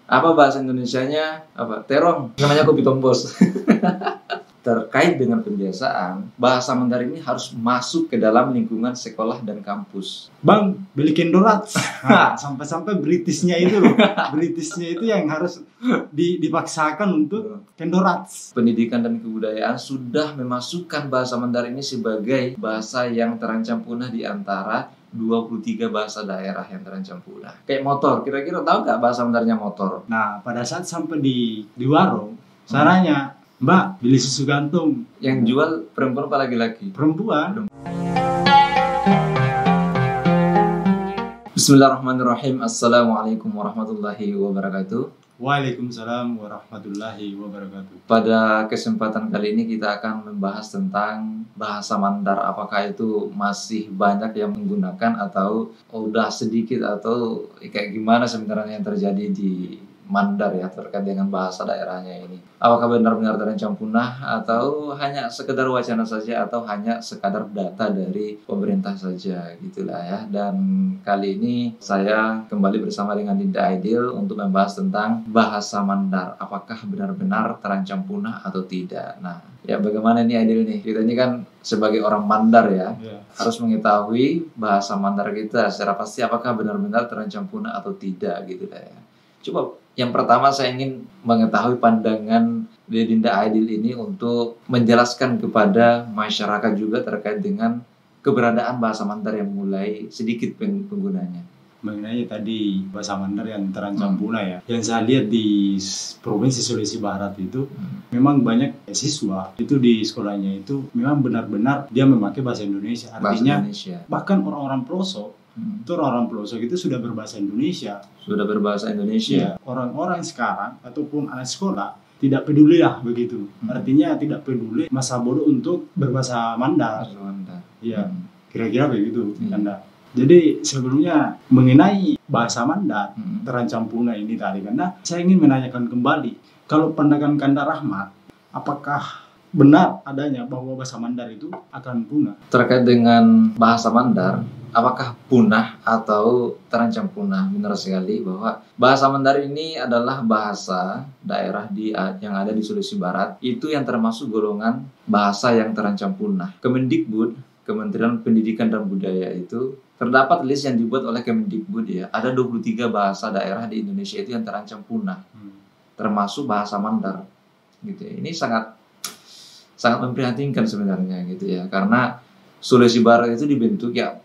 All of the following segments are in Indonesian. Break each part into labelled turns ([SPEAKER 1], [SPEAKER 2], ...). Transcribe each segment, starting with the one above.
[SPEAKER 1] Apa bahasa Indonesianya? Apa? Terong. Namanya kopi tombos. Terkait dengan pembiasaan, bahasa Mandarin ini harus masuk ke dalam lingkungan sekolah dan kampus.
[SPEAKER 2] Bang, beli kendorat. Nah, sampai-sampai Britishnya itu loh. Britishnya itu yang harus dipaksakan untuk kendorat.
[SPEAKER 1] Pendidikan dan kebudayaan sudah memasukkan bahasa Mandarin ini sebagai bahasa yang terancam punah di antara 23 bahasa daerah yang terancam punah. Kayak motor, kira-kira tahu nggak bahasa Mandarinnya motor?
[SPEAKER 2] Nah, pada saat sampai di warung, caranya, Mbak, beli susu gantung.
[SPEAKER 1] Yang jual perempuan apa laki-laki?
[SPEAKER 2] Perempuan.
[SPEAKER 1] Bismillahirrahmanirrahim. Assalamualaikum warahmatullahi wabarakatuh.
[SPEAKER 2] Waalaikumsalam warahmatullahi wabarakatuh.
[SPEAKER 1] Pada kesempatan kali ini kita akan membahas tentang bahasa Mandar. Apakah itu masih banyak yang menggunakan atau udah sedikit, atau kayak gimana sebenarnya yang terjadi di Mandar ya terkait dengan bahasa daerahnya ini. Apakah benar-benar terancam punah atau hanya sekedar wacana saja, atau hanya sekadar data dari pemerintah saja gitulah ya. Dan kali ini saya kembali bersama dengan Dinda Aidil untuk membahas tentang bahasa Mandar. Apakah benar-benar terancam punah atau tidak? Nah, ya bagaimana nih Aidil nih? Kita ini kan sebagai orang Mandar ya, harus mengetahui bahasa Mandar kita secara pasti apakah benar-benar terancam punah atau tidak gitu lah ya. Coba yang pertama saya ingin mengetahui pandangan Dinda Aidil ini untuk menjelaskan kepada masyarakat juga terkait dengan keberadaan bahasa Mandar yang mulai sedikit penggunanya.
[SPEAKER 2] Mengenai tadi bahasa Mandar yang terancam punah ya. Yang saya lihat di Provinsi Sulawesi Barat itu memang banyak siswa itu di sekolahnya itu memang benar-benar dia memakai bahasa Indonesia. Artinya bahkan orang-orang pelosok itu orang pelosok itu sudah berbahasa Indonesia.
[SPEAKER 1] Sudah berbahasa Indonesia.
[SPEAKER 2] Ya, orang-orang sekarang ataupun anak sekolah tidak peduli lah begitu. Artinya tidak peduli masa bodoh untuk berbahasa Mandar. Iya, kira-kira begitu Anda. Jadi sebelumnya mengenai bahasa Mandar terancam punah ini tadi, karena saya ingin menanyakan kembali, kalau pandangan Kanda Rahmat, apakah benar adanya bahwa bahasa Mandar itu akan punah?
[SPEAKER 1] Terkait dengan bahasa Mandar, apakah punah atau terancam punah? Benar sekali bahwa bahasa Mandar ini adalah bahasa daerah yang ada di Sulawesi Barat, itu yang termasuk golongan bahasa yang terancam punah. Kemendikbud, Kementerian Pendidikan dan Budaya itu terdapat list yang dibuat oleh Kemendikbud ya. Ada 23 bahasa daerah di Indonesia itu yang terancam punah. Termasuk bahasa Mandar. Gitu ya. Ini sangat memprihatinkan sebenarnya gitu ya. Karena Sulawesi Barat itu dibentuk ya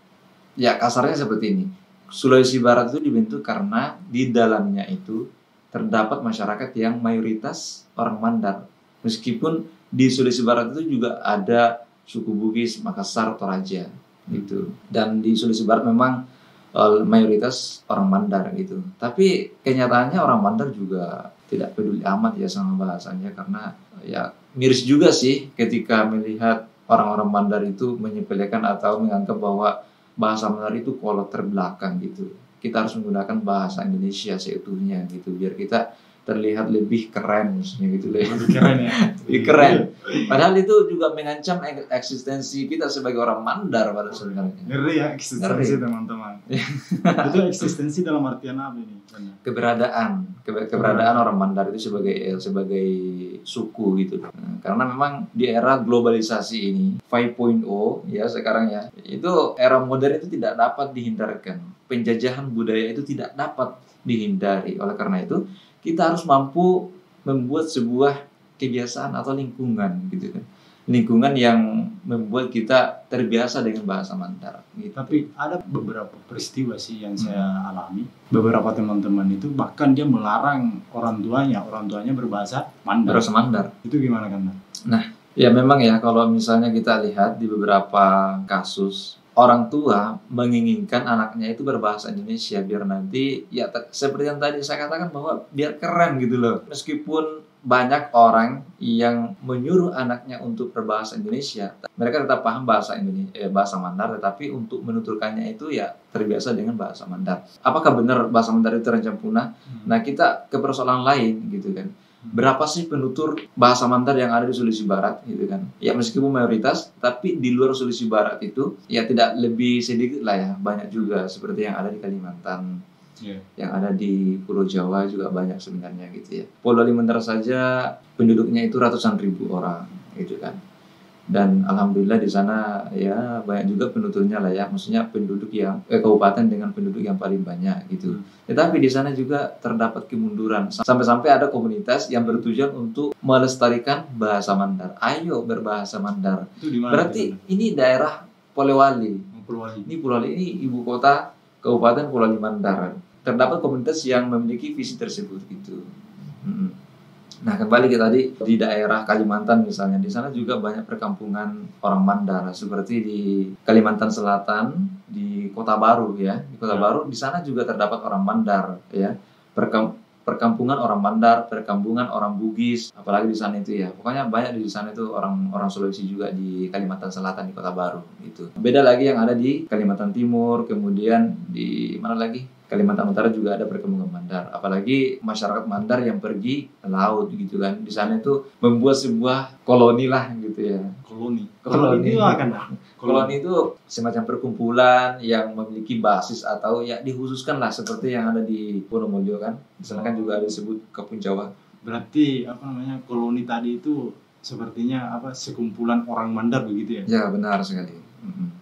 [SPEAKER 1] kasarnya seperti ini. Sulawesi Barat itu dibentuk karena di dalamnya itu terdapat masyarakat yang mayoritas orang Mandar. Meskipun di Sulawesi Barat itu juga ada suku Bugis, Makassar, Toraja gitu. Dan di Sulawesi Barat memang mayoritas orang Mandar gitu. Tapi kenyataannya orang Mandar juga tidak peduli amat ya sama bahasanya, karena ya miris juga sih ketika melihat orang-orang Mandar itu menyepelekan atau menganggap bahwa bahasa Mandar itu kolot terbelakang gitu. Kita harus menggunakan bahasa Indonesia seutuhnya gitu, biar kita terlihat lebih keren maksudnya gitu loh.
[SPEAKER 2] Lebih keren ya.
[SPEAKER 1] Lebih keren. Padahal itu juga mengancam eksistensi kita sebagai orang Mandar pada sebenarnya.
[SPEAKER 2] Ngeri ya eksistensi teman-teman. Itu eksistensi dalam artian apa ini?
[SPEAKER 1] Keberadaan orang Mandar itu sebagai suku gitu. Karena memang di era globalisasi ini 5.0 ya sekarang ya, itu era modern itu tidak dapat dihindarkan. Penjajahan budaya itu tidak dapat dihindari. Oleh karena itu kita harus mampu membuat sebuah kebiasaan atau lingkungan gitu kan. Lingkungan yang membuat kita terbiasa dengan bahasa Mandar gitu.
[SPEAKER 2] Tapi ada beberapa peristiwa sih yang saya alami. Beberapa teman-teman itu bahkan dia melarang orang tuanya berbahasa Mandar.
[SPEAKER 1] Berbahasa Mandar.
[SPEAKER 2] Itu gimana kan?
[SPEAKER 1] Nah, ya memang ya kalau misalnya kita lihat di beberapa kasus, orang tua menginginkan anaknya itu berbahasa Indonesia biar nanti ya seperti yang tadi saya katakan bahwa biar keren gitu loh. Meskipun banyak orang yang menyuruh anaknya untuk berbahasa Indonesia, mereka tetap paham bahasa Mandar, tetapi untuk menuturkannya itu ya terbiasa dengan bahasa Mandar. Apakah benar bahasa Mandar itu terancam punah? Nah, kita ke persoalan lain gitu kan. Berapa sih penutur bahasa Mandar yang ada di Sulawesi Barat gitu kan? Ya meskipun mayoritas, tapi di luar Sulawesi Barat itu ya tidak lebih sedikit lah ya, banyak juga seperti yang ada di Kalimantan, Yang ada di Pulau Jawa juga banyak sebenarnya gitu ya. Pulau Kalimantan saja penduduknya itu ratusan ribu orang gitu kan. Dan alhamdulillah di sana ya banyak juga penuturnya lah ya, maksudnya penduduk yang kabupaten dengan penduduk yang paling banyak gitu. Tetapi di sana juga terdapat kemunduran, sampai-sampai ada komunitas yang bertujuan untuk melestarikan bahasa Mandar. Ayo berbahasa Mandar.
[SPEAKER 2] Itu di mana?
[SPEAKER 1] Berarti ini daerah Polewali. Ini Polewali ini ibu kota Kabupaten Polewali Mandar. Terdapat komunitas yang memiliki visi tersebut gitu. Nah, kembali ke tadi di daerah Kalimantan misalnya, di sana juga banyak perkampungan orang Mandar seperti di Kalimantan Selatan, di Kota Baru ya. Di Kota Baru di sana juga terdapat orang Mandar ya. Perkampungan orang Mandar, perkampungan orang Bugis, apalagi di sana itu ya. Pokoknya banyak di sana itu orang Sulawesi juga di Kalimantan Selatan di Kota Baru gitu. Beda lagi yang ada di Kalimantan Timur, kemudian di mana lagi? Kalimantan Utara juga ada perkampungan Mandar, apalagi masyarakat Mandar yang pergi ke laut gitu kan. Di sana itu membuat sebuah koloni lah gitu ya.
[SPEAKER 2] Koloni
[SPEAKER 1] itu
[SPEAKER 2] akan
[SPEAKER 1] koloni itu semacam perkumpulan yang memiliki basis atau ya dikhususkan lah seperti yang ada di Wonomulyo kan. Di sana kan juga ada disebut Kampung Jawa.
[SPEAKER 2] Berarti koloni tadi itu sepertinya sekumpulan orang Mandar begitu ya?
[SPEAKER 1] Ya benar sekali.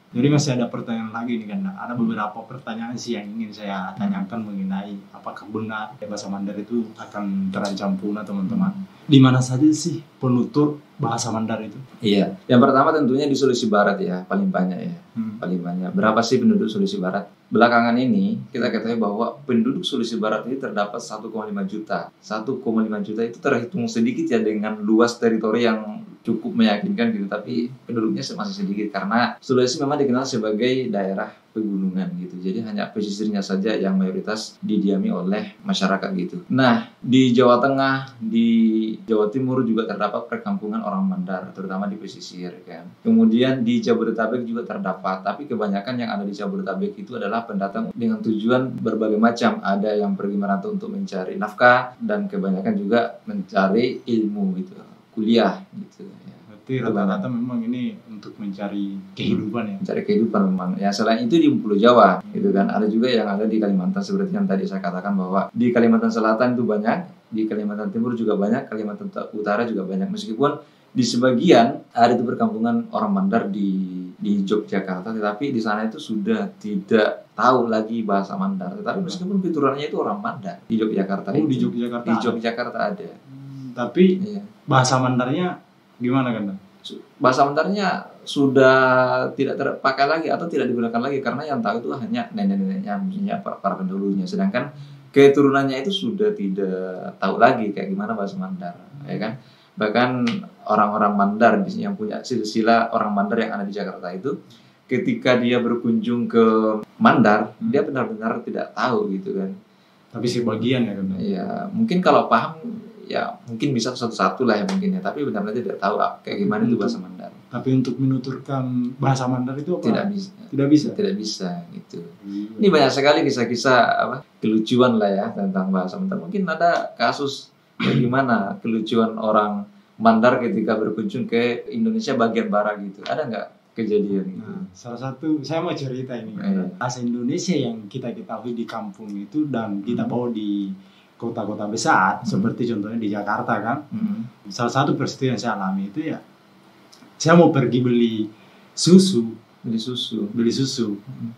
[SPEAKER 2] Jadi masih ada pertanyaan lagi nih kan, ada beberapa pertanyaan sih yang ingin saya tanyakan mengenai apakah benar bahasa Mandar itu akan terancam punah teman-teman. Di mana saja sih penutur bahasa Mandar itu?
[SPEAKER 1] Iya, yang pertama tentunya di Sulawesi Barat ya, paling banyak ya, paling banyak. Berapa sih penduduk Sulawesi Barat? Belakangan ini kita ketahui bahwa penduduk Sulawesi Barat ini terdapat 1,5 juta. 1,5 juta itu terhitung sedikit ya dengan luas teritori yang cukup meyakinkan gitu, tapi penduduknya masih sedikit karena Sulawesi memang dikenal sebagai daerah pegunungan gitu. Jadi hanya pesisirnya saja yang mayoritas didiami oleh masyarakat gitu. Nah, di Jawa Tengah, di Jawa Timur juga terdapat perkampungan orang Mandar, terutama di pesisir kan. Kemudian di Jabodetabek juga terdapat, tapi kebanyakan yang ada di Jabodetabek itu adalah pendatang dengan tujuan berbagai macam. Ada yang pergi merantau untuk mencari nafkah dan kebanyakan juga mencari ilmu gitu. Kuliah gitu ya.
[SPEAKER 2] Berarti rata-rata memang ini untuk mencari kehidupan ya.
[SPEAKER 1] Mencari kehidupan memang. Ya selain itu di Pulau Jawa gitu kan. Ada juga yang ada di Kalimantan seperti yang tadi saya katakan bahwa di Kalimantan Selatan itu banyak, di Kalimantan Timur juga banyak, Kalimantan Utara juga banyak. Meskipun di sebagian ada itu perkampungan orang Mandar di Yogyakarta, tetapi di sana itu sudah tidak tahu lagi bahasa Mandar. Tetapi meskipun fituranya itu orang Mandar di Yogyakarta.
[SPEAKER 2] Di
[SPEAKER 1] Yogyakarta ada.
[SPEAKER 2] Tapi bahasa Mandarnya gimana kan?
[SPEAKER 1] Bahasa Mandarnya sudah tidak terpakai lagi atau tidak digunakan lagi karena yang tahu itu hanya nenek-neneknya, maksudnya para pendahulunya. Sedangkan keturunannya itu sudah tidak tahu lagi kayak gimana bahasa Mandar, ya kan? Bahkan orang-orang Mandar yang punya silsilah orang Mandar yang ada di Jakarta itu, ketika dia berkunjung ke Mandar, dia benar-benar tidak tahu gitu kan.
[SPEAKER 2] Tapi sebagian ya kan?
[SPEAKER 1] Iya, mungkin kalau paham ya mungkin bisa satu-satu lah ya mungkin ya, tapi benar-benar tidak tahu kayak gimana itu bahasa Mandar.
[SPEAKER 2] Tapi untuk menuturkan bahasa Mandar itu apa?
[SPEAKER 1] Tidak bisa gitu. Ini banyak sekali kisah-kisah kelucuan lah ya tentang bahasa Mandar. Mungkin ada kasus gimana kelucuan orang Mandar ketika berkunjung ke Indonesia bagian barat gitu. Ada nggak kejadian gitu?
[SPEAKER 2] Nah, salah satu saya mau cerita ini. Bahasa Indonesia yang kita ketahui di kampung itu dan kita bawa di kota-kota besar seperti contohnya di Jakarta kan. Salah satu peristiwa yang saya alami itu ya, saya mau pergi beli susu.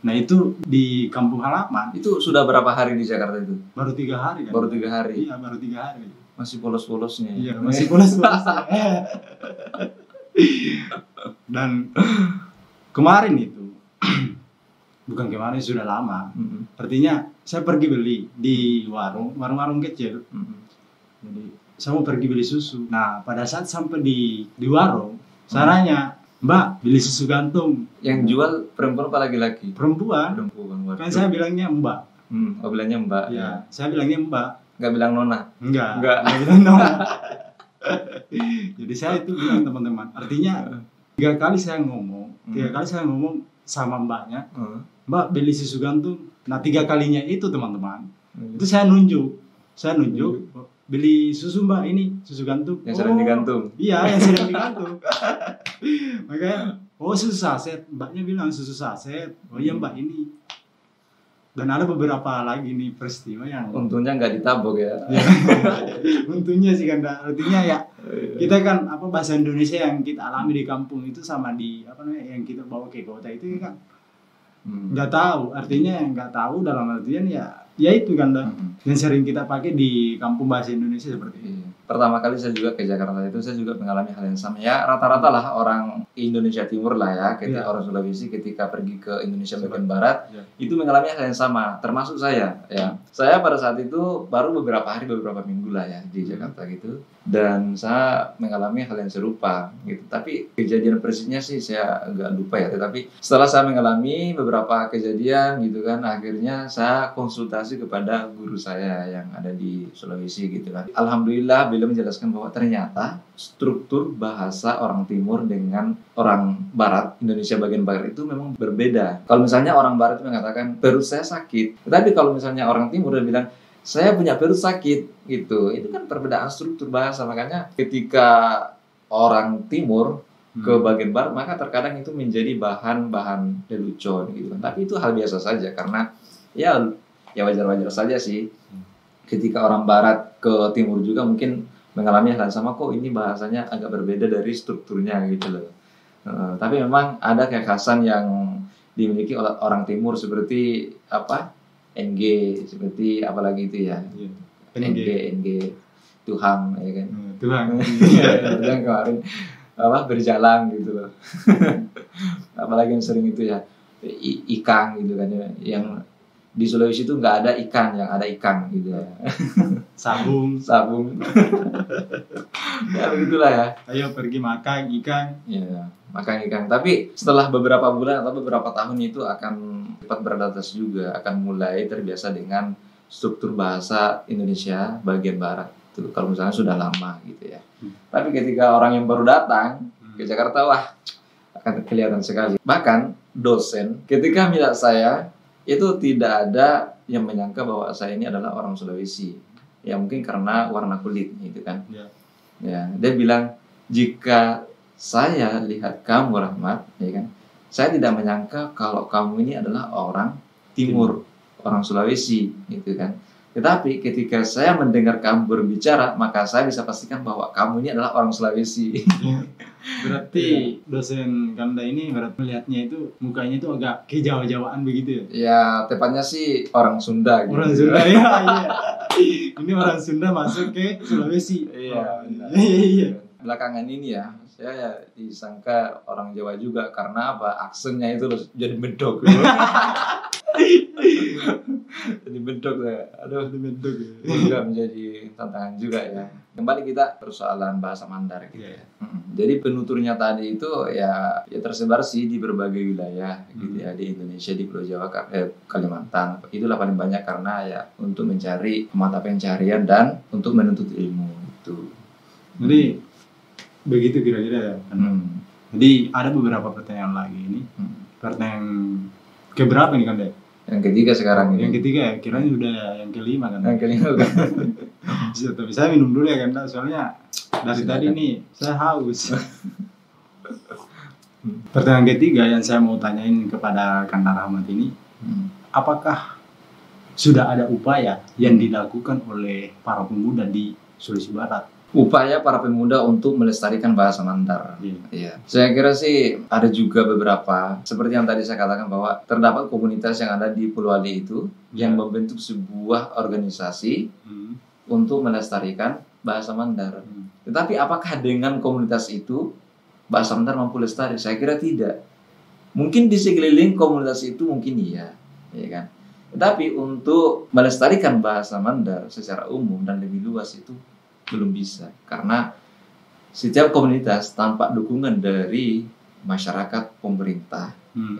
[SPEAKER 2] Nah itu di kampung halaman.
[SPEAKER 1] Itu sudah berapa hari di Jakarta itu?
[SPEAKER 2] Baru 3 hari kan.
[SPEAKER 1] Baru 3 hari.
[SPEAKER 2] Iya, baru 3 hari.
[SPEAKER 1] Masih polos-polosnya.
[SPEAKER 2] Iya, masih polos-polosnya. Dan kemarin itu bukan kemarin, sudah lama. Artinya saya pergi beli di warung kecil. Jadi saya mau pergi beli susu. Nah pada saat sampai di warung, saya nanya, Mbak, beli susu gantung.
[SPEAKER 1] Yang jual perempuan apa laki-laki?
[SPEAKER 2] Perempuan. Kan saya bilangnya Mbak.
[SPEAKER 1] Oh bilangnya Mbak.
[SPEAKER 2] Ya, saya bilangnya Mbak.
[SPEAKER 1] Nggak bilang Nona?
[SPEAKER 2] Enggak bilang Nona. Jadi saya itu bilang teman-teman. Artinya 3 kali saya ngomong sama mbaknya, Mbak beli susu gantung. Nah 3 kalinya itu teman-teman, itu saya nunjuk, beli susu Mbak, ini susu gantung.
[SPEAKER 1] Yang sedang digantung.
[SPEAKER 2] Iya, yang sedang digantung. Makanya, susu saset. Mbaknya bilang susu saset. Oh iya Mbak, ini. Dan ada beberapa lagi nih peristiwa yang
[SPEAKER 1] untungnya nggak ditabok ya.
[SPEAKER 2] untungnya sih kan, artinya ya kita kan bahasa Indonesia yang kita alami di kampung itu sama di yang kita bawa ke kota itu kan nggak tahu, artinya nggak tahu dalam artian ya itu kan yang sering kita pakai di kampung bahasa Indonesia seperti itu.
[SPEAKER 1] Pertama kali saya juga ke Jakarta itu saya juga mengalami hal yang sama ya, rata-rata lah orang Indonesia Timur lah ya, ketika orang Sulawesi ketika pergi ke Indonesia bagian barat itu mengalami hal yang sama, termasuk saya ya. Saya pada saat itu baru beberapa minggu lah ya di Jakarta gitu, dan saya mengalami hal yang serupa gitu. Tapi kejadian persisnya sih saya agak lupa ya, tetapi setelah saya mengalami beberapa kejadian gitu kan, akhirnya saya konsultasi kepada guru saya yang ada di Sulawesi gitu kan. Alhamdulillah beliau menjelaskan bahwa ternyata struktur bahasa orang Timur dengan orang Barat, Indonesia bagian Barat itu memang berbeda. Kalau misalnya orang Barat itu mengatakan perut saya sakit, tetapi kalau misalnya orang Timur dia bilang saya punya perut sakit gitu, itu kan perbedaan struktur bahasa. Makanya ketika orang Timur ke bagian Barat, maka terkadang itu menjadi bahan lelucon gitu kan. Tapi itu hal biasa saja karena ya wajar-wajar saja sih. Ketika orang Barat ke Timur juga mungkin mengalami hal yang sama, kok ini bahasanya agak berbeda dari strukturnya gitu loh. Tapi memang ada kekhasan yang dimiliki oleh orang Timur seperti NG, seperti apalagi itu ya, NG Tuhan ya kan,
[SPEAKER 2] Tuhan
[SPEAKER 1] kemarin berjalan gitu loh. Apalagi yang sering itu ya ikang gitu kan ya, yang di Sulawesi itu nggak ada ikan, yang ada ikang gitu ya.
[SPEAKER 2] Sabung
[SPEAKER 1] ya begitulah ya.
[SPEAKER 2] Ayo pergi makan ikan
[SPEAKER 1] ya, makan ikan. Tapi setelah beberapa bulan atau beberapa tahun itu akan cepat beradaptasi juga, akan mulai terbiasa dengan struktur bahasa Indonesia bagian Barat itu kalau misalnya sudah lama gitu ya. Tapi ketika orang yang baru datang ke Jakarta, wah akan kelihatan sekali. Bahkan dosen ketika melihat saya itu tidak ada yang menyangka bahwa saya ini adalah orang Sulawesi. Ya mungkin karena warna kulit gitu kan. Ya, dia bilang, jika saya lihat kamu Rahmat, ya kan, saya tidak menyangka kalau kamu ini adalah orang Timur, orang Sulawesi gitu kan. Tetapi ketika saya mendengar kamu berbicara, maka saya bisa pastikan bahwa kamu ini adalah orang Sulawesi.
[SPEAKER 2] Berarti dosen Kanda ini berarti melihatnya itu mukanya itu agak kejawa-jawaan begitu ya?
[SPEAKER 1] Ya, tepatnya sih orang Sunda gitu.
[SPEAKER 2] Orang Sunda ya, iya. Ini orang Sunda masuk ke Sulawesi.
[SPEAKER 1] Iya. Belakangan ini ya, saya disangka orang Jawa juga karena aksennya itu loh, jadi medok. Jadi bedok ya, bedok ya. Juga menjadi tantangan juga ya. Kembali kita persoalan bahasa Mandar gitu ya. Jadi penuturnya tadi itu ya tersebar sih di berbagai wilayah gitu ya, di Indonesia, di Pulau Jawa, Kalimantan. Itulah paling banyak karena ya untuk mencari mata pencarian dan untuk menuntut ilmu itu.
[SPEAKER 2] Jadi begitu kira-kira ya. Jadi ada beberapa pertanyaan lagi ini. Pertanyaan keberapa nih kan deh?
[SPEAKER 1] Yang ketiga sekarang ini.
[SPEAKER 2] Yang ketiga ya, kiranya udah yang kelima kan?
[SPEAKER 1] Yang kelima kan.
[SPEAKER 2] Tapi saya minum dulu ya kan, soalnya dari tadi nih saya haus. Pertanyaan ketiga yang saya mau tanyain kepada Kanda Rahmat ini, apakah sudah ada upaya yang dilakukan oleh para pemuda di Sulawesi Barat?
[SPEAKER 1] Upaya para pemuda untuk melestarikan bahasa Mandar. Iya. Saya kira sih ada juga beberapa, seperti yang tadi saya katakan bahwa terdapat komunitas yang ada di Pulau Ali itu yang membentuk sebuah organisasi untuk melestarikan bahasa Mandar. Tetapi apakah dengan komunitas itu bahasa Mandar mampu lestari? Saya kira tidak. Mungkin di sekeliling komunitas itu mungkin iya, ya kan. Tetapi untuk melestarikan bahasa Mandar secara umum dan lebih luas itu belum bisa, karena setiap komunitas tanpa dukungan dari masyarakat, pemerintah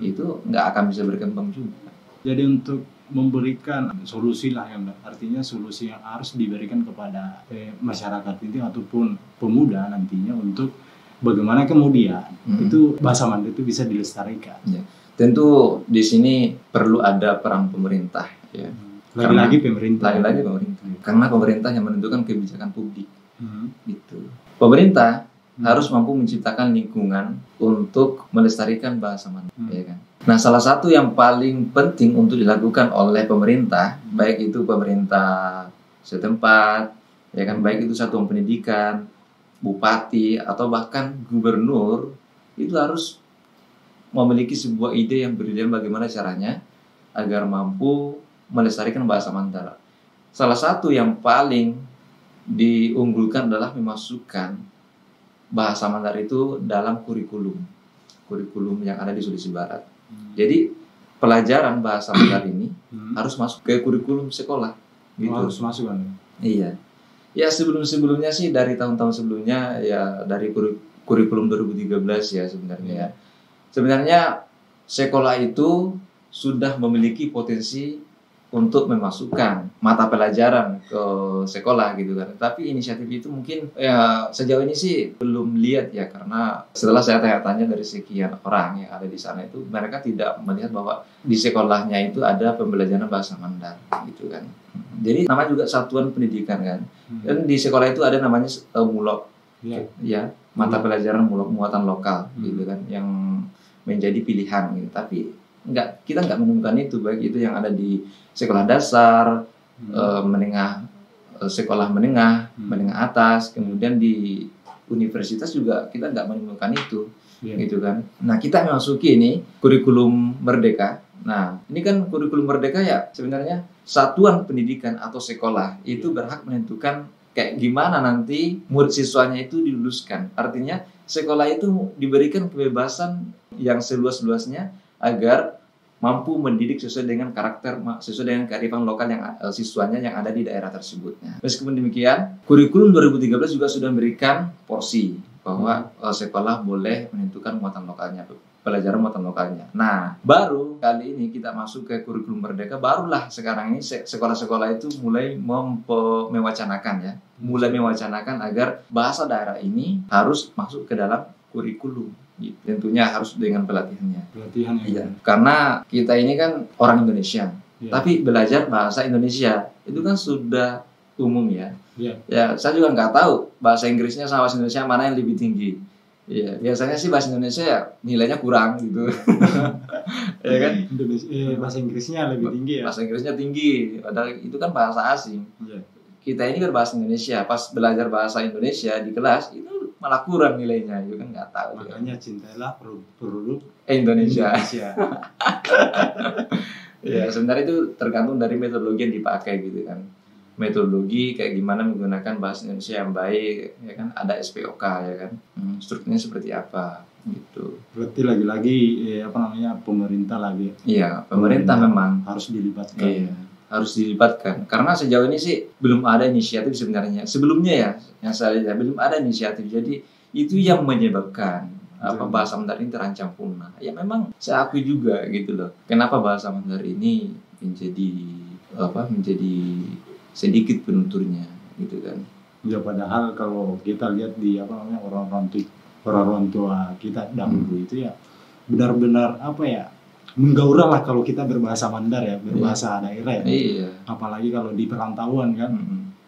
[SPEAKER 1] itu nggak akan bisa berkembang juga.
[SPEAKER 2] Jadi untuk memberikan solusi lah, yang artinya solusi yang harus diberikan kepada masyarakat ini ataupun pemuda nantinya untuk bagaimana kemudian itu bahasa Mandar itu bisa dilestarikan.
[SPEAKER 1] Ya. Tentu di sini perlu ada peran pemerintah ya.
[SPEAKER 2] Lagi-lagi pemerintah.
[SPEAKER 1] Karena pemerintah yang menentukan kebijakan publik. Gitu. Pemerintah harus mampu menciptakan lingkungan untuk melestarikan bahasa Mandar, ya kan. Nah, salah satu yang paling penting untuk dilakukan oleh pemerintah, baik itu pemerintah setempat, ya kan, baik itu satuan pendidikan, bupati atau bahkan gubernur, itu harus memiliki sebuah ide yang brilian bagaimana caranya agar mampu melestarikan bahasa Mandar. Salah satu yang paling diunggulkan adalah memasukkan bahasa Mandar itu dalam kurikulum yang ada di Sulawesi Barat. Jadi pelajaran bahasa Mandar ini harus masuk ke kurikulum sekolah. Gitu.
[SPEAKER 2] Harus masuk kan?
[SPEAKER 1] Iya. Ya sebelumnya sih dari tahun-tahun sebelumnya ya dari kurikulum 2013 ya sebenarnya. Sebenarnya sekolah itu sudah memiliki potensi untuk memasukkan mata pelajaran ke sekolah gitu kan. Tapi inisiatif itu mungkin ya sejauh ini sih belum lihat ya, karena setelah saya tanya-tanya dari sekian orang yang ada di sana itu mereka tidak melihat bahwa di sekolahnya itu ada pembelajaran bahasa Mandar gitu kan. Jadi nama juga satuan pendidikan kan. Dan di sekolah itu ada namanya mulok. Ya, mata pelajaran mulok muatan lokal gitu kan yang menjadi pilihan gitu. Tapi kita nggak menemukan itu, baik itu yang ada di sekolah dasar, menengah, sekolah menengah atas, kemudian di universitas juga kita nggak menemukan itu, gitu kan. Nah kita memasuki ini kurikulum merdeka. Nah ini kan kurikulum merdeka ya sebenarnya satuan pendidikan atau sekolah itu berhak menentukan kayak gimana nanti murid siswanya itu diluluskan. Artinya sekolah itu diberikan kebebasan yang seluas-luasnya agar mampu mendidik sesuai dengan karakter, sesuai dengan kearifan lokal yang siswanya yang ada di daerah tersebut. Meskipun demikian, kurikulum 2013 juga sudah memberikan porsi bahwa sekolah boleh menentukan muatan lokalnya, pelajaran muatan lokalnya. Nah, baru kali ini kita masuk ke kurikulum merdeka, barulah sekarang ini sekolah-sekolah itu mulai mewacanakan ya, mulai mewacanakan agar bahasa daerah ini harus masuk ke dalam kurikulum. Tentunya harus dengan pelatihannya. Iya. Karena kita ini kan orang Indonesia, tapi belajar bahasa Indonesia itu kan sudah umum ya. Ya, saya juga nggak tahu bahasa Inggrisnya sama bahasa Indonesia mana yang lebih tinggi. Iya, biasanya sih bahasa Indonesia ya nilainya kurang gitu. Ya kan?
[SPEAKER 2] Bahasa Inggrisnya lebih tinggi ya.
[SPEAKER 1] Bahasa Inggrisnya tinggi, padahal itu kan bahasa asing. Kita ini berbahasa Indonesia, pas belajar bahasa Indonesia di kelas itu malah kurang nilainya, itu kan nggak tahu.
[SPEAKER 2] Makanya cintailah produk
[SPEAKER 1] Indonesia. Ya sebenarnya itu tergantung dari metodologi yang dipakai gitu kan. Metodologi kayak gimana menggunakan bahasa Indonesia yang baik, ya kan, ada SPOK ya kan, strukturnya seperti apa gitu.
[SPEAKER 2] Berarti lagi-lagi pemerintah lagi.
[SPEAKER 1] Iya, pemerintah memang
[SPEAKER 2] harus dilibatkan.
[SPEAKER 1] Iya, harus dilibatkan. Karena sejauh ini sih belum ada inisiatif sebenarnya. Sebelumnya ya, yang saya lihat belum ada inisiatif. Jadi itu yang menyebabkan bahasa Mandar ini terancam punah. Ya memang saya akui juga gitu loh. Kenapa bahasa Mandar ini menjadi sedikit penuturnya gitu kan.
[SPEAKER 2] Ya padahal kalau kita lihat di orang tua kita dahulu itu ya benar-benar menggaurah lah kalau kita berbahasa Mandar ya, berbahasa daerah ya.
[SPEAKER 1] Iya.
[SPEAKER 2] Apalagi kalau di perantauan kan.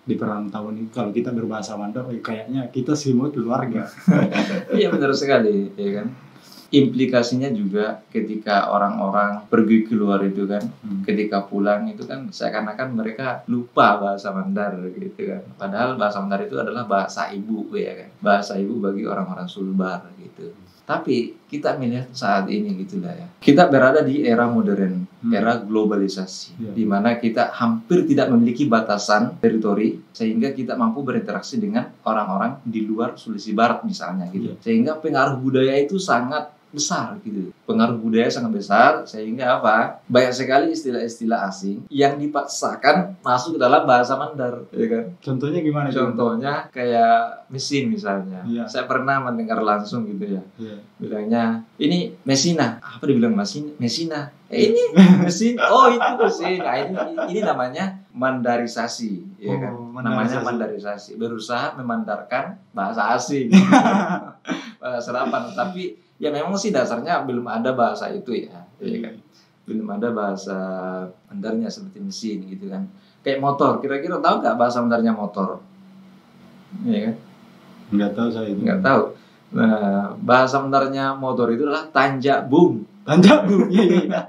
[SPEAKER 2] Di perantauan itu kalau kita berbahasa Mandar kayaknya kita semua keluarga.
[SPEAKER 1] Iya benar sekali, ya kan. Implikasinya juga ketika orang-orang pergi keluar itu kan, ketika pulang itu kan seakan-akan mereka lupa bahasa Mandar gitu kan. Padahal bahasa Mandar itu adalah bahasa ibu ya kan, bahasa ibu bagi orang-orang Sulbar gitu. Tapi kita melihat saat ini gitulah ya, kita berada di era modern, era globalisasi, di mana kita hampir tidak memiliki batasan teritori, sehingga kita mampu berinteraksi dengan orang-orang di luar Sulawesi Barat misalnya gitu. Sehingga pengaruh budaya itu sangat besar gitu. Pengaruh budaya sangat besar sehingga banyak sekali istilah-istilah asing yang dipaksakan masuk ke dalam bahasa Mandar, ya kan?
[SPEAKER 2] Contohnya gimana?
[SPEAKER 1] Contohnya kayak mesin misalnya. Saya pernah mendengar langsung gitu ya. Bilangnya ini mesina. Apa dibilang mesina? Ini mesin. Oh, itu mesin. Nah, ini namanya mandarisasi, ya kan? Namanya mandarisasi. Berusaha memandarkan bahasa asing. Bahasa serapan, tapi ya memang sih dasarnya belum ada bahasa itu ya kan? Belum ada bahasa Mandarnya seperti mesin gitu kan. Kayak motor, kira-kira tahu nggak bahasa Mandarnya motor? Ya kan?
[SPEAKER 2] Nggak tahu saya itu.
[SPEAKER 1] Nggak tahu. Nah, bahasa Mandarnya motor itu adalah tanjak bung.
[SPEAKER 2] Tanja bung. Iya iya.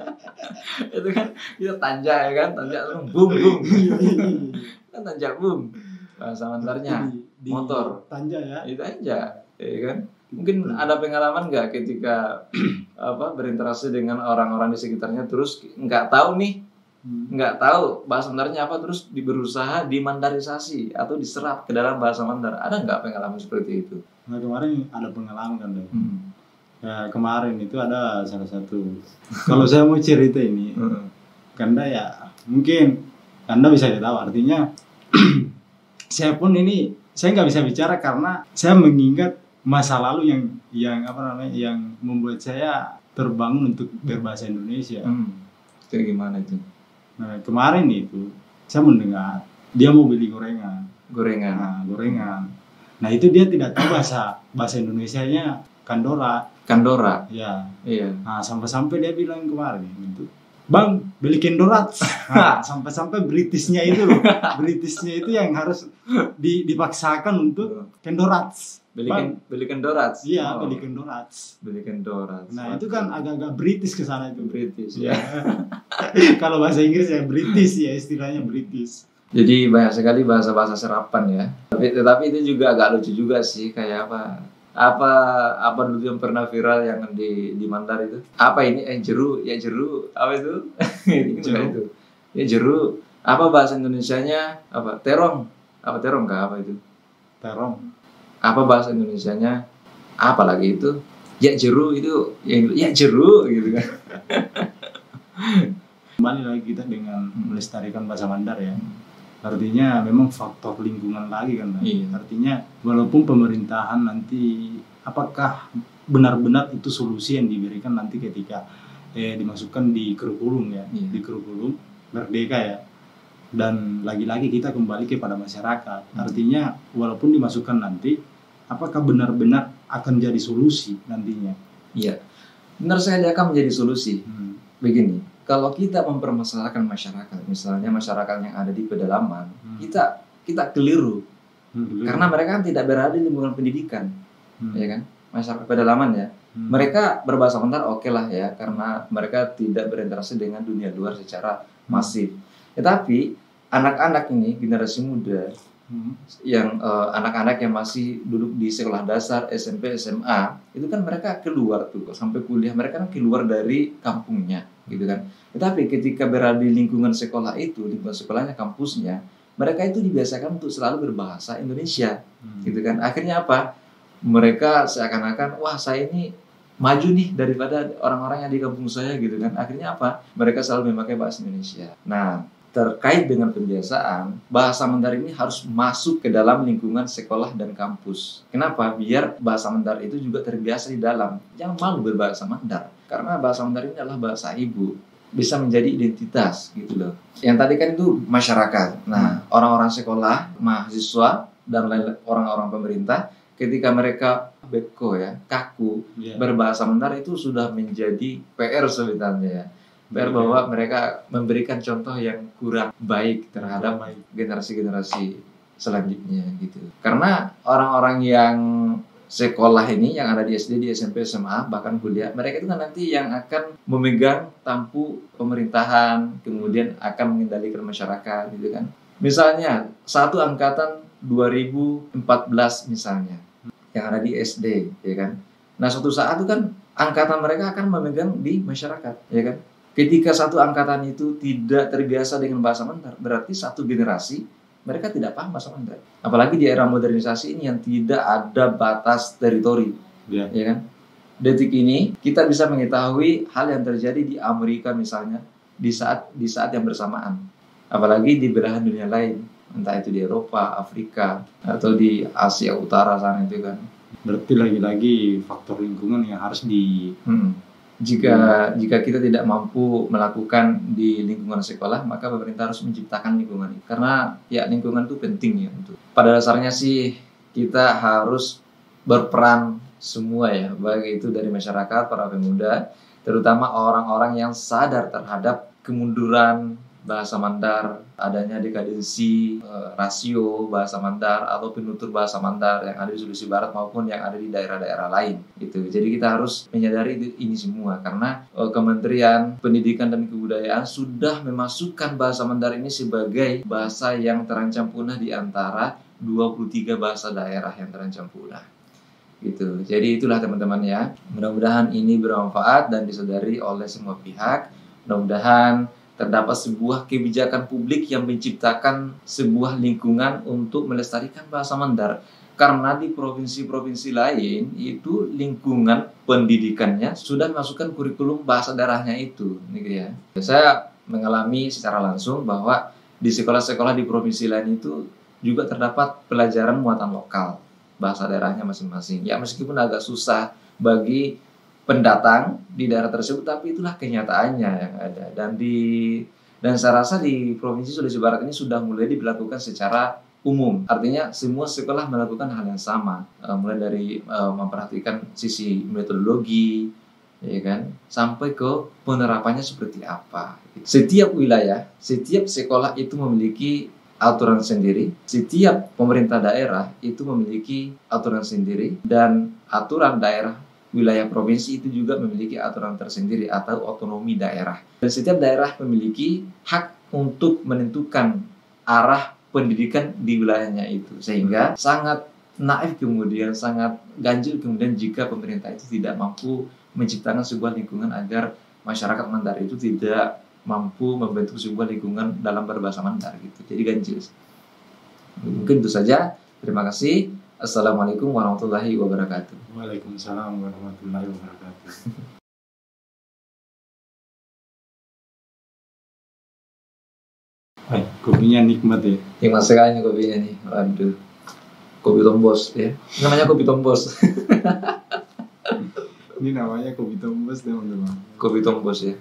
[SPEAKER 1] Itu kan kita tanja ya kan, tanja bung bung. Kan tanja bung. Bahasa Mandarnya
[SPEAKER 2] Di
[SPEAKER 1] motor.
[SPEAKER 2] Tanja ya.
[SPEAKER 1] Itu aja, ya kan? Mungkin ada pengalaman nggak ketika berinteraksi dengan orang-orang di sekitarnya terus nggak tahu nih, nggak tahu bahasa Mandarnya apa, terus berusaha dimandarisasi atau diserap ke dalam bahasa Mandar. Ada nggak pengalaman seperti itu?
[SPEAKER 2] Nah kemarin ada pengalaman kan deh. Ya kemarin itu ada salah satu. Kalau saya mau cerita ini, Kanda ya mungkin Kanda bisa tahu artinya. Saya pun ini saya nggak bisa bicara karena saya mengingat masa lalu yang yang membuat saya terbangun untuk berbahasa Indonesia.
[SPEAKER 1] Kayak gimana itu?
[SPEAKER 2] Nah, kemarin itu saya mendengar dia mau beli gorengan.
[SPEAKER 1] Gorengan.
[SPEAKER 2] Nah itu dia tidak tahu bahasa Indonesianya Kandora. Ya.
[SPEAKER 1] Iya.
[SPEAKER 2] Nah sampai-sampai dia bilang kemarin itu, Bang, beli Kendorats. Nah, sampai-sampai Britishnya itu loh. Britishnya itu yang harus dipaksakan untuk Kendorats.
[SPEAKER 1] Beli Kendorats.
[SPEAKER 2] Iya, beli Kendorats. Nah, itu kan agak-agak British ke sana itu.
[SPEAKER 1] British.
[SPEAKER 2] Ya. Kalau bahasa Inggris ya British ya, istilahnya British.
[SPEAKER 1] Jadi banyak sekali bahasa-bahasa serapan ya. Tapi itu juga agak lucu juga sih, kayak apa dulu yang pernah viral yang di Mandar itu, apa ini jeru apa itu itu ya jeru, apa bahasa Indonesianya apa terong kah apa itu
[SPEAKER 2] terong,
[SPEAKER 1] apa bahasa Indonesianya apa lagi itu ya jeru itu ya jeru gitu kan.
[SPEAKER 2] Kembali lagi kita dengan melestarikan bahasa Mandar ya. Artinya memang faktor lingkungan lagi kan.
[SPEAKER 1] Iya.
[SPEAKER 2] Artinya walaupun pemerintahan nanti apakah benar-benar itu solusi yang diberikan nanti ketika dimasukkan di kurikulum ya,
[SPEAKER 1] iya.
[SPEAKER 2] Di kurikulum merdeka ya. Dan lagi-lagi kita kembali kepada masyarakat. Artinya walaupun dimasukkan nanti, apakah benar-benar akan jadi solusi nantinya?
[SPEAKER 1] Iya, benar sekali akan menjadi solusi. Begini. Kalau kita mempermasalahkan masyarakat, misalnya masyarakat yang ada di pedalaman, kita keliru. Karena mereka kan tidak berada di lingkungan pendidikan, ya kan? Masyarakat pedalaman ya, mereka berbahasa Mandar oke lah ya, karena mereka tidak berinteraksi dengan dunia luar secara masif. Tetapi anak-anak ini generasi muda, yang anak-anak yang masih duduk di sekolah dasar, SMP, SMA, itu kan mereka keluar tuh sampai kuliah, mereka kan keluar dari kampungnya, gitu kan. Tetapi ketika berada di lingkungan sekolah itu, lingkungan sekolahnya, kampusnya, mereka itu dibiasakan untuk selalu berbahasa Indonesia, gitu kan. Akhirnya apa? Mereka seakan-akan, wah saya ini maju nih daripada orang-orang yang di kampung saya, gitu kan. Akhirnya apa? Mereka selalu memakai bahasa Indonesia. Nah, terkait dengan pembiasaan, bahasa Mandar ini harus masuk ke dalam lingkungan sekolah dan kampus. Kenapa? Biar bahasa Mandar itu juga terbiasa di dalam. Jangan malu berbahasa Mandar, karena bahasa Mandar ini adalah bahasa ibu, bisa menjadi identitas gitu loh. Yang tadi kan itu masyarakat. Nah, orang-orang sekolah, mahasiswa, dan orang-orang pemerintah, ketika mereka kaku berbahasa Mandar, itu sudah menjadi PR sebenarnya ya. Bahwa mereka memberikan contoh yang kurang baik terhadap generasi-generasi selanjutnya gitu. Karena orang-orang yang sekolah ini, yang ada di SD, di SMP, SMA, bahkan kuliah, mereka itu kan nanti yang akan memegang tampu pemerintahan, kemudian akan mengendalikan masyarakat gitu kan. Misalnya satu angkatan 2014 misalnya, yang ada di SD, ya kan. Nah suatu saat itu kan angkatan mereka akan memegang di masyarakat, ya kan. Ketika satu angkatan itu tidak terbiasa dengan bahasa Mandar, berarti satu generasi mereka tidak paham bahasa Mandar. Apalagi di era modernisasi ini yang tidak ada batas teritori, ya kan? Detik ini kita bisa mengetahui hal yang terjadi di Amerika misalnya di saat yang bersamaan, apalagi di belahan dunia lain, entah itu di Eropa, Afrika, atau di Asia Utara sana itu kan.
[SPEAKER 2] Berarti lagi-lagi faktor lingkungan yang harus
[SPEAKER 1] Jika kita tidak mampu melakukan di lingkungan sekolah, maka pemerintah harus menciptakan lingkungan itu. Karena ya lingkungan itu penting ya. Pada dasarnya sih kita harus berperan semua ya, baik itu dari masyarakat, para pemuda, terutama orang-orang yang sadar terhadap kemunduran bahasa Mandar, adanya dekadensi, rasio bahasa Mandar atau penutur bahasa Mandar yang ada di Sulawesi Barat maupun yang ada di daerah-daerah lain gitu. Jadi kita harus menyadari ini semua karena Kementerian Pendidikan dan Kebudayaan sudah memasukkan bahasa Mandar ini sebagai bahasa yang terancam punah di antara 23 bahasa daerah yang terancam punah. Gitu. Jadi itulah teman-teman ya. Mudah-mudahan ini bermanfaat dan disadari oleh semua pihak. Mudah-mudahan terdapat sebuah kebijakan publik yang menciptakan sebuah lingkungan untuk melestarikan bahasa Mandar. Karena di provinsi-provinsi lain itu lingkungan pendidikannya sudah masukkan kurikulum bahasa daerahnya itu, gitu ya. Saya mengalami secara langsung bahwa di sekolah-sekolah di provinsi lain itu juga terdapat pelajaran muatan lokal bahasa daerahnya masing-masing. Ya meskipun agak susah bagi pendatang di daerah tersebut, tapi itulah kenyataannya yang ada. Dan saya rasa di Provinsi Sulawesi Barat ini sudah mulai diberlakukan secara umum. Artinya semua sekolah melakukan hal yang sama, mulai dari memperhatikan sisi metodologi, ya kan, sampai ke penerapannya seperti apa. Setiap wilayah, setiap sekolah itu memiliki aturan sendiri, setiap pemerintah daerah itu memiliki aturan sendiri, dan aturan daerah wilayah provinsi itu juga memiliki aturan tersendiri atau otonomi daerah. Dan setiap daerah memiliki hak untuk menentukan arah pendidikan di wilayahnya itu. Sehingga sangat naif kemudian, sangat ganjil kemudian jika pemerintah itu tidak mampu menciptakan sebuah lingkungan agar masyarakat Mandar itu tidak mampu membentuk sebuah lingkungan dalam berbahasa Mandar gitu. Jadi ganjil. Mungkin itu saja. Terima kasih. Assalamualaikum warahmatullahi wabarakatuh.
[SPEAKER 2] Waalaikumsalam warahmatullahi wabarakatuh. Kopinya nikmat ya.
[SPEAKER 1] Nikmat sekali nih kopinya nih. Waduh. Kopi Tombos ya. Namanya kopi Tombos.
[SPEAKER 2] Ini namanya kopi Tombos teman-teman.
[SPEAKER 1] Kopi Tombos ya.